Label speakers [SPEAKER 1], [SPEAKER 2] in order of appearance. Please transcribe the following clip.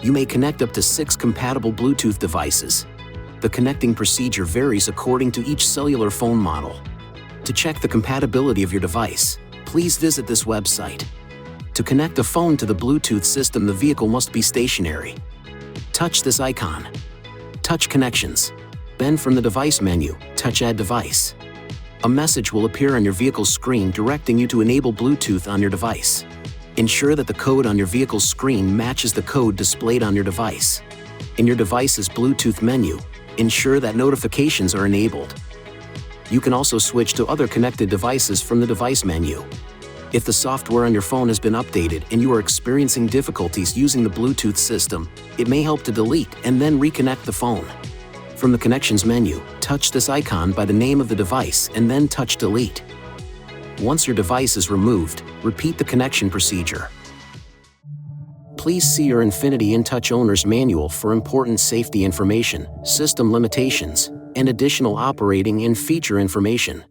[SPEAKER 1] You may connect up to 6 compatible Bluetooth devices. The connecting procedure varies according to each cellular phone model. To check the compatibility of your device, please visit this website. To connect a phone to the Bluetooth system, the vehicle must be stationary. Touch this icon. Touch Connections. Then from the Device menu, touch Add Device. A message will appear on your vehicle's screen directing you to enable Bluetooth on your device. Ensure that the code on your vehicle's screen matches the code displayed on your device. In your device's Bluetooth menu, ensure that notifications are enabled. You can also switch to other connected devices from the Device menu. If the software on your phone has been updated and you are experiencing difficulties using the Bluetooth system, it may help to delete and then reconnect the phone. From the Connections menu, touch this icon by the name of the device and then touch Delete. Once your device is removed, repeat the connection procedure. Please see your INFINITI InTouch Owner's Manual for important safety information, system limitations, and additional operating and feature information.